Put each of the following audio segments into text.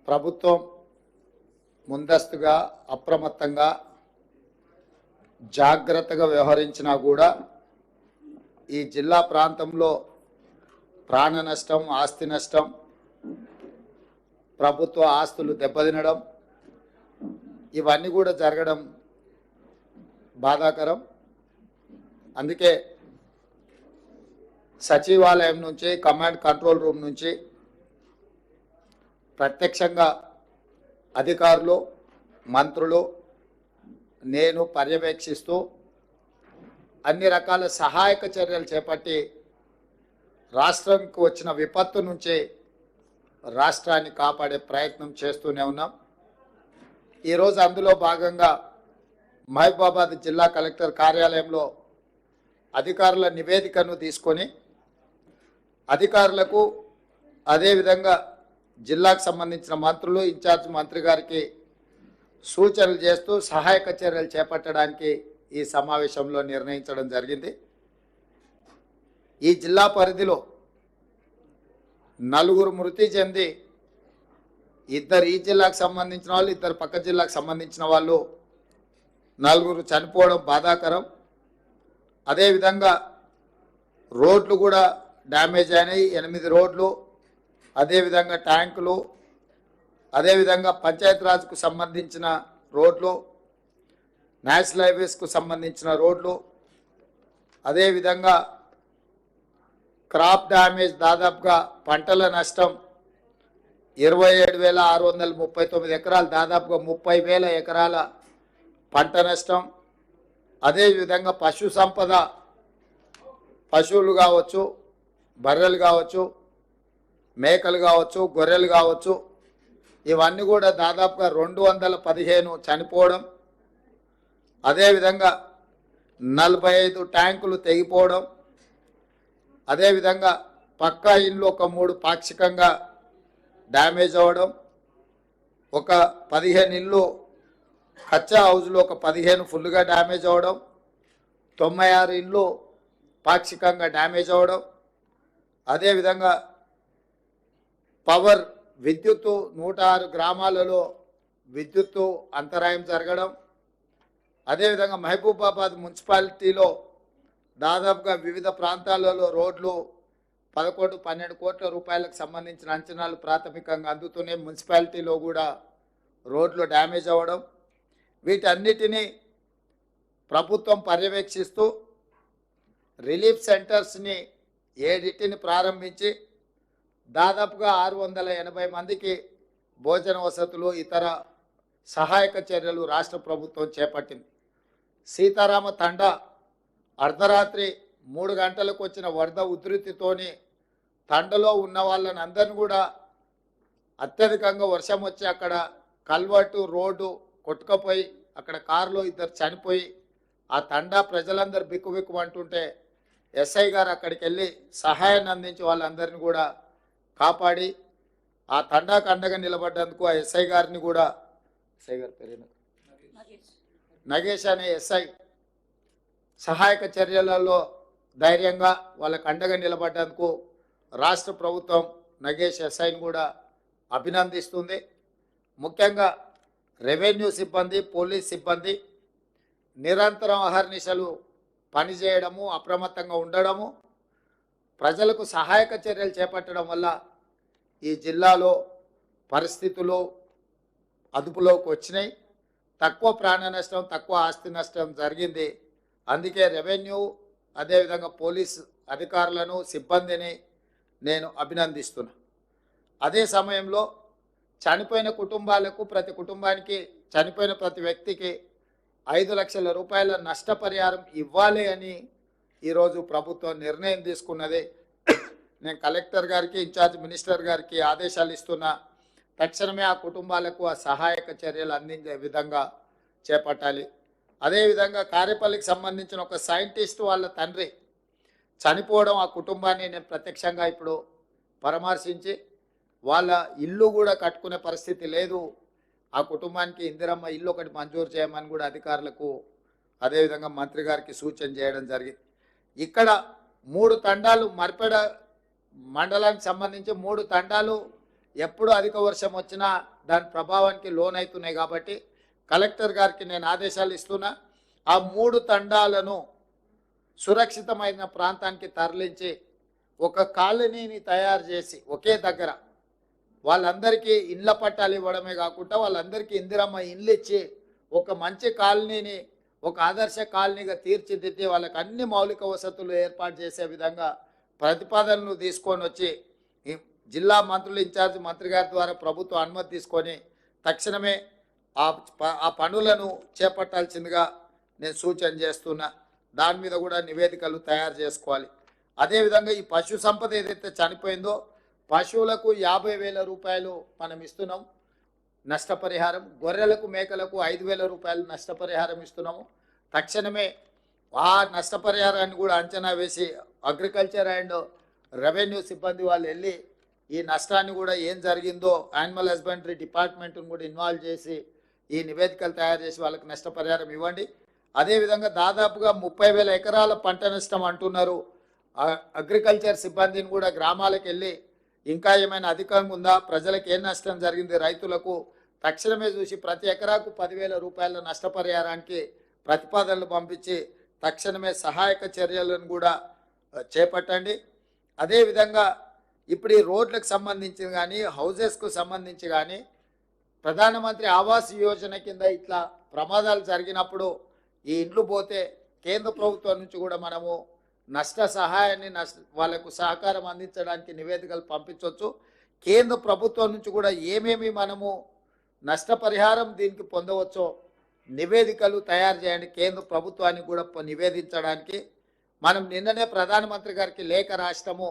ప్రభుత్వం ముందస్తుగా అప్రమత్తంగా జాగ్రత్తగా వ్యవహరించినా కూడా ఈ జిల్లా ప్రాంతంలో ప్రాణ నష్టం, ఆస్తి నష్టం, ప్రభుత్వ ఆస్తులు దెబ్బతినడం ఇవన్నీ కూడా జరగడం బాధాకరం. అందుకే సచివాలయం నుంచి, కమాండ్ కంట్రోల్ రూమ్ నుంచి ప్రత్యక్షంగా అధికారులు, మంత్రులు, నేను పర్యవేక్షిస్తూ అన్ని రకాల సహాయక చర్యలు చేపట్టి రాష్ట్రానికి వచ్చిన విపత్తు నుంచి రాష్ట్రాన్ని కాపాడే ప్రయత్నం చేస్తూనే ఉన్నాం. ఈరోజు అందులో భాగంగా మహబూబాబాద్ జిల్లా కలెక్టర్ కార్యాలయంలో అధికారుల నివేదికను తీసుకొని అధికారులకు అదేవిధంగా జిల్లాకు సంబంధించిన మంత్రులు, ఇన్ఛార్జ్ మంత్రి గారికి సూచనలు చేస్తూ సహాయక చర్యలు చేపట్టడానికి ఈ సమావేశంలో నిర్ణయించడం జరిగింది. ఈ జిల్లా పరిధిలో 4 మృతి చెంది 2 ఈ జిల్లాకు సంబంధించిన వాళ్ళు, 2 పక్క జిల్లాకు సంబంధించిన వాళ్ళు 4 చనిపోవడం బాధాకరం. అదేవిధంగా రోడ్లు కూడా డ్యామేజ్ అయినాయి, 8 రోడ్లు, అదేవిధంగా ట్యాంకులు, అదేవిధంగా పంచాయతీరాజ్కు సంబంధించిన రోడ్లు, నేషనల్ హైవేస్కు సంబంధించిన రోడ్లు, అదేవిధంగా క్రాప్ డ్యామేజ్ దాదాపుగా పంటల నష్టం 27,639 ఎకరాలు, దాదాపుగా 30,000 ఎకరాల పంట నష్టం. అదేవిధంగా పశు సంపద, పశువులు కావచ్చు, బర్రెలు కావచ్చు, మేకలు కావచ్చు, గొర్రెలు కావచ్చు, ఇవన్నీ కూడా దాదాపుగా 215 చనిపోవడం, అదేవిధంగా 45 ట్యాంకులు తెగిపోవడం, అదేవిధంగా పక్కా ఇల్లు ఒక 3 పాక్షికంగా డ్యామేజ్ అవ్వడం, ఒక 15 ఇల్లు కచ్చా హౌజ్లో ఒక 15 ఫుల్గా డ్యామేజ్ అవ్వడం, 96 ఇల్లు పాక్షికంగా డ్యామేజ్ అవ్వడం, అదేవిధంగా పవర్ విద్యుత్తు 106 గ్రామాలలో విద్యుత్తు అంతరాయం జరగడం, అదేవిధంగా మహబూబాబాద్ మున్సిపాలిటీలో దాదాపుగా వివిధ ప్రాంతాలలో రోడ్లు 11-12 కోట్ల రూపాయలకు సంబంధించిన అంచనాలు ప్రాథమికంగా అందుతూనే మున్సిపాలిటీలో కూడా రోడ్లు డ్యామేజ్ అవ్వడం, వీటన్నిటినీ ప్రభుత్వం పర్యవేక్షిస్తూ రిలీఫ్ సెంటర్స్ని 7 ప్రారంభించి దాదాపుగా 680 మందికి భోజన వసతులు, ఇతర సహాయక చర్యలు రాష్ట్ర ప్రభుత్వం చేపట్టింది. సీతారామ తండా అర్ధరాత్రి 3 గంటలకు వచ్చిన వరద ఉధృతితోని తండలో ఉన్న వాళ్ళని అందరిని కూడా అత్యధికంగా వర్షం వచ్చి అక్కడ కల్వర్టు రోడ్డు కొట్టుకపోయి అక్కడ కారులో 2 చనిపోయి ఆ తండా ప్రజలందరూ బిక్కుబిక్కుమంటుంటే ఎస్ఐ గారు అక్కడికి వెళ్ళి సహాయాన్ని అందించి వాళ్ళందరినీ కూడా కాపాడి ఆ తండాకు అండగా నిలబడ్డందుకు ఆ ఎస్ఐ గారిని కూడా, ఎస్ఐ గారి పేరు నగేష్ అనే ఎస్ఐ సహాయక చర్యలలో ధైర్యంగా వాళ్ళకు అండగా నిలబడ్డందుకు రాష్ట్ర ప్రభుత్వం నగేష్ ఎస్ఐని కూడా అభినందిస్తుంది. ముఖ్యంగా రెవెన్యూ సిబ్బంది, పోలీస్ సిబ్బంది నిరంతరం అహర్నిశలు పనిచేయడము, అప్రమత్తంగా ఉండడము, ప్రజలకు సహాయక చర్యలు చేపట్టడం వల్ల ఈ జిల్లాలో పరిస్థితులు అదుపులోకి వచ్చినాయి. తక్కువ ప్రాణ నష్టం, తక్కువ ఆస్తి నష్టం జరిగింది. అందుకే రెవెన్యూ అదేవిధంగా పోలీస్ అధికారులను, సిబ్బందిని నేను అభినందిస్తున్నా. అదే సమయంలో చనిపోయిన కుటుంబాలకు, ప్రతి కుటుంబానికి, చనిపోయిన ప్రతి వ్యక్తికి 5 లక్షల రూపాయల నష్టపరిహారం ఇవ్వాలి అని ఈరోజు ప్రభుత్వం నిర్ణయం తీసుకున్నది. నేను కలెక్టర్ గారికి, ఇన్ఛార్జ్ మినిస్టర్ గారికి ఆదేశాలు ఇస్తున్నా. తక్షణమే ఆ కుటుంబాలకు ఆ సహాయక చర్యలు అందించే విధంగా చేపట్టాలి. అదేవిధంగా కారేపల్లికి సంబంధించిన ఒక సైంటిస్ట్ వాళ్ళ తండ్రి చనిపోవడం, ఆ కుటుంబాన్ని నేను ప్రత్యక్షంగా ఇప్పుడు పరామర్శించి వాళ్ళ ఇల్లు కూడా కట్టుకునే పరిస్థితి లేదు, ఆ కుటుంబానికి ఇందిరమ్మ ఇల్లు ఒకటి మంజూరు చేయమని కూడా అధికారులకు అదేవిధంగా మంత్రి గారికి సూచన చేయడం జరిగింది. ఇక్కడ 3 తండాలు మర్పెడ మండలానికి సంబంధించి 3 తండాలు ఎప్పుడు అధిక వర్షం వచ్చినా దాని ప్రభావానికి లోనవుతున్నాయి. కాబట్టి కలెక్టర్ గారికి నేను ఆదేశాలు ఇస్తున్నా, ఆ 3 తండాలను సురక్షితమైన ప్రాంతానికి తరలించి ఒక కాలనీని తయారు చేసి ఒకే దగ్గర వాళ్ళందరికీ ఇండ్ల పట్టాలు ఇవ్వడమే కాకుండా వాళ్ళందరికీ ఇందిరమ్మ ఇండ్లు ఇచ్చి ఒక మంచి కాలనీని ఒక ఆదర్శ కాలనీగా తీర్చిదిద్ది వాళ్ళకి అన్ని మౌలిక వసతులు ఏర్పాటు చేసే విధంగా ప్రతిపాదనలు తీసుకొని వచ్చి జిల్లా మంత్రులు ఇన్ఛార్జ్ మంత్రి గారి ద్వారా ప్రభుత్వం అనుమతి తీసుకొని తక్షణమే ఆ పనులను చేపట్టాల్సిందిగా నేను సూచన చేస్తున్నా. దాని మీద కూడా నివేదికలు తయారు చేసుకోవాలి. అదేవిధంగా ఈ పశు సంపద ఏదైతే చనిపోయిందో పశువులకు 50,000 రూపాయలు మనం ఇస్తున్నాం నష్టపరిహారం, గొర్రెలకు మేకలకు 5,000 రూపాయలు నష్టపరిహారం ఇస్తున్నాము. తక్షణమే ఆ నష్టపరిహారాన్ని కూడా అంచనా వేసి అగ్రికల్చర్ అండ్ రెవెన్యూ సిబ్బంది వాళ్ళు వెళ్ళి ఈ నష్టాన్ని కూడా ఏం జరిగిందో యానిమల్ హస్బెండరీ డిపార్ట్మెంట్ను కూడా ఇన్వాల్వ్ చేసి ఈ నివేదికలు తయారు చేసి వాళ్ళకి నష్టపరిహారం ఇవ్వండి. అదేవిధంగా దాదాపుగా 30,000 ఎకరాల పంట నష్టం అంటున్నారు. అగ్రికల్చర్ సిబ్బందిని కూడా గ్రామాలకు వెళ్ళి ఇంకా ఏమైనా అధికంగా ఉందా, ప్రజలకు ఏం నష్టం జరిగింది, రైతులకు తక్షణమే చూసి ప్రతి ఎకరాకు 10,000 రూపాయల నష్టపరిహారానికి ప్రతిపాదనలు పంపించి తక్షణమే సహాయక చర్యలను కూడా చేపట్టండి. అదేవిధంగా ఇప్పుడు ఈ రోడ్లకు సంబంధించి కానీ హౌజెస్కు సంబంధించి కానీ ప్రధానమంత్రి ఆవాస్ యోజన కింద ఇట్లా ప్రమాదాలు జరిగినప్పుడు ఈ ఇండ్లు పోతే కేంద్ర ప్రభుత్వం నుంచి కూడా మనము నష్ట సహాయాన్ని వాళ్ళకు సహకారం అందించడానికి నివేదికలు పంపించవచ్చు. కేంద్ర ప్రభుత్వం నుంచి కూడా ఏమేమి మనము నష్టపరిహారం దీనికి పొందవచ్చో నివేదికలు తయారు చేయండి. కేంద్ర ప్రభుత్వానికి కూడా నివేదించడానికి మనం నిన్ననే ప్రధానమంత్రి గారికి లేఖ రాష్ట్రము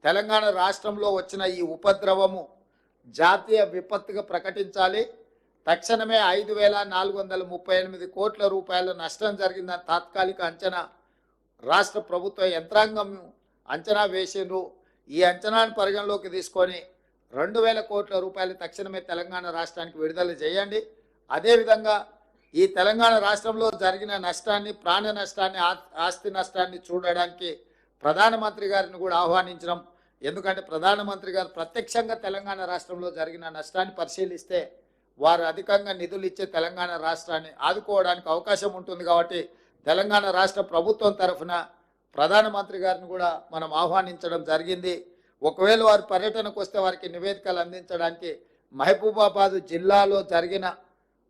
తెలంగాణ రాష్ట్రంలో వచ్చిన ఈ ఉపద్రవము జాతీయ విపత్తుగా ప్రకటించాలి. తక్షణమే 5,438 కోట్ల రూపాయల నష్టం జరిగిందని తాత్కాలిక అంచనా రాష్ట్ర ప్రభుత్వ యంత్రాంగం అంచనా వేసిండ్రు. ఈ అంచనాను పరిగణలోకి తీసుకొని 2,000 కోట్ల రూపాయలు తక్షణమే తెలంగాణ రాష్ట్రానికి విడుదల చేయండి. అదేవిధంగా ఈ తెలంగాణ రాష్ట్రంలో జరిగిన నష్టాన్ని, ప్రాణ నష్టాన్ని, ఆస్తి నష్టాన్ని చూడడానికి ప్రధానమంత్రి గారిని కూడా ఆహ్వానించడం. ఎందుకంటే ప్రధానమంత్రి గారు ప్రత్యక్షంగా తెలంగాణ రాష్ట్రంలో జరిగిన నష్టాన్ని పరిశీలిస్తే వారు అధికంగా నిధులు ఇచ్చే తెలంగాణ రాష్ట్రాన్ని ఆదుకోవడానికి అవకాశం ఉంటుంది. కాబట్టి తెలంగాణ రాష్ట్ర ప్రభుత్వం తరఫున ప్రధానమంత్రి గారిని కూడా మనం ఆహ్వానించడం జరిగింది. ఒకవేళ వారు పర్యటనకు వస్తే వారికి నివేదికలు అందించడానికి మహబూబాబాద్ జిల్లాలో జరిగిన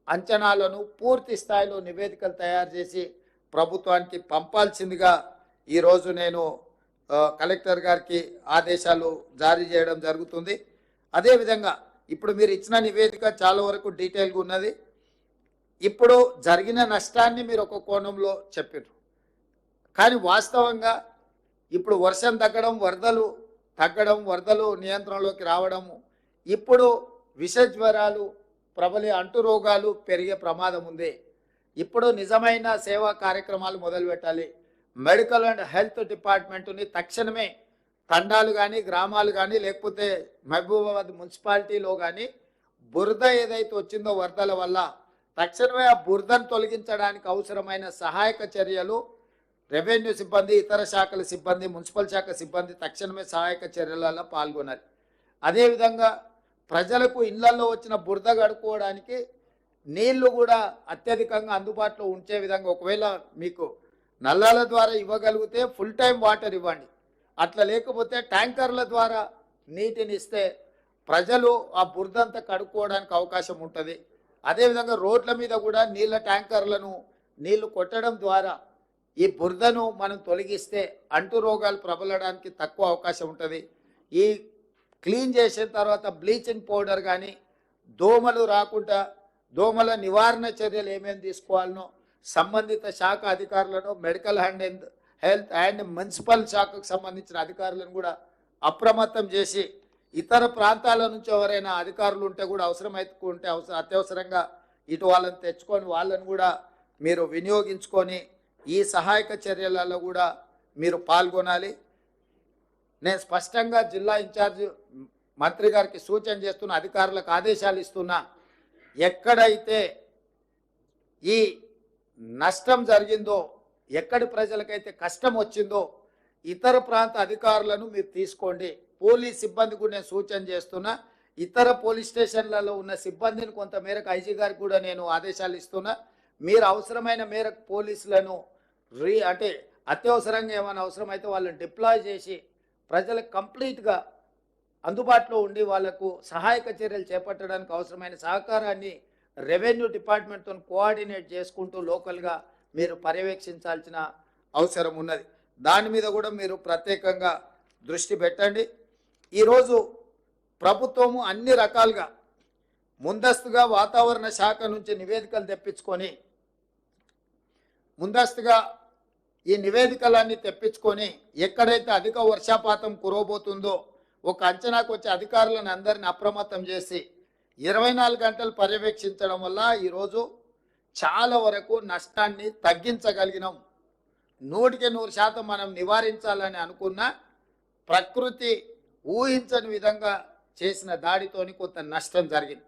అంచనాలను పూర్తి స్థాయిలో నివేదికలు తయారు చేసి ప్రభుత్వానికి పంపాల్సిందిగా ఈరోజు నేను కలెక్టర్ గారికి ఆదేశాలు జారీ చేయడం జరుగుతుంది. అదేవిధంగా ఇప్పుడు మీరు ఇచ్చిన నివేదిక చాలా వరకు డీటెయిల్గా ఉన్నది. ఇప్పుడు జరిగిన నష్టాన్ని మీరు ఒక కోణంలో చెప్పారు, కానీ వాస్తవంగా ఇప్పుడు వర్షం తగ్గడం, వరదలు తగ్గడం, వరదలు నియంత్రణలోకి రావడము, ఇప్పుడు విష జ్వరాలు ప్రబలి అంటురోగాలు పెరిగే ప్రమాదం ఉంది. ఇప్పుడు నిజమైన సేవా కార్యక్రమాలు మొదలుపెట్టాలి. మెడికల్ అండ్ హెల్త్ డిపార్ట్మెంట్ని తక్షణమే తండాలు కానీ గ్రామాలు కానీ లేకపోతే మహబూబాబాద్ మున్సిపాలిటీలో కానీ బురద ఏదైతే వచ్చిందో వరదల వల్ల తక్షణమే ఆ బురదను తొలగించడానికి అవసరమైన సహాయక చర్యలు రెవెన్యూ సిబ్బంది, ఇతర శాఖల సిబ్బంది, మున్సిపల్ శాఖ సిబ్బంది తక్షణమే సహాయక చర్యలలో పాల్గొనాలి. అదేవిధంగా ప్రజలకు ఇళ్లలో వచ్చిన బురద గడుపుకోవడానికి నీళ్లు కూడా అత్యధికంగా అందుబాటులో ఉంచే విధంగా ఒకవేళ మీకు నల్లాల ద్వారా ఇవ్వగలిగితే ఫుల్ టైం వాటర్ ఇవ్వండి. అట్లా లేకపోతే ట్యాంకర్ల ద్వారా నీటిని ఇస్తే ప్రజలు ఆ బురదంతా కడుక్కోవడానికి అవకాశం ఉంటుంది. అదేవిధంగా రోడ్ల మీద కూడా నీళ్ళ ట్యాంకర్లను నీళ్లు కొట్టడం ద్వారా ఈ బురదను మనం తొలగిస్తే అంటు రోగాలు ప్రబలడానికి తక్కువ అవకాశం ఉంటుంది. ఈ క్లీన్ చేసిన తర్వాత బ్లీచింగ్ పౌడర్ కానీ దోమలు రాకుండా దోమల నివారణ చర్యలు ఏమేమి తీసుకోవాలనో సంబంధిత శాఖ అధికారులను, medical and health and municipal శాఖకు సంబంధించిన అధికారులను కూడా అప్రమత్తం చేసి ఇతర ప్రాంతాల నుంచి ఎవరైనా అధికారులు ఉంటే కూడా అవసరమైతే అత్యవసరంగా ఇటు వాళ్ళని తెచ్చుకొని వాళ్ళని కూడా మీరు వినియోగించుకొని ఈ సహాయక చర్యలలో కూడా మీరు పాల్గొనాలి. నేను స్పష్టంగా జిల్లా ఇన్ఛార్జ్ మంత్రి గారికి సూచన చేస్తున్న, అధికారులకు ఆదేశాలు ఇస్తున్నా, ఎక్కడైతే ఈ నష్టం జరిగిందో, ఎక్కడి ప్రజలకైతే కష్టం వచ్చిందో ఇతర ప్రాంత అధికారులను మీరు తీసుకోండి. పోలీస్ సిబ్బంది కూడా నేను సూచన చేస్తున్నా, ఇతర పోలీస్ స్టేషన్లలో ఉన్న సిబ్బందిని కొంతమేరకు ఐజీ గారికి కూడా నేను ఆదేశాలు ఇస్తున్నా. మీరు అవసరమైన మేరకు పోలీసులను అంటే అత్యవసరంగా ఏమైనా అవసరమైతే వాళ్ళని డిప్లాయ్ చేసి ప్రజలకు కంప్లీట్గా అందుబాటులో ఉండి వాళ్లకు సహాయక చర్యలు చేపట్టడానికి అవసరమైన సహకారాన్ని రెవెన్యూ డిపార్ట్మెంట్తో కోఆర్డినేట్ చేసుకుంటూ లోకల్గా మీరు పర్యవేక్షించాల్సిన అవసరం ఉన్నది. దాని మీద కూడా మీరు ప్రత్యేకంగా దృష్టి పెట్టండి. ఈరోజు ప్రభుత్వము అన్ని రకాలుగా ముందస్తుగా వాతావరణ శాఖ నుంచి నివేదికలు తెప్పించుకొని ముందస్తుగా ఈ నివేదికలన్నీ తెప్పించుకొని ఎక్కడైతే అధిక వర్షపాతం కురవబోతుందో ఒక అంచనాకు వచ్చే అధికారులను అందరిని అప్రమత్తం చేసి 24 గంటలు పర్యవేక్షించడం వల్ల ఈరోజు చాలా వరకు నష్టాన్ని తగ్గించగలిగినాం. 100% మనం నివారించాలని అనుకున్న ప్రకృతి ఊహించని విధంగా చేసిన దాడితోని కొంత నష్టం జరిగింది.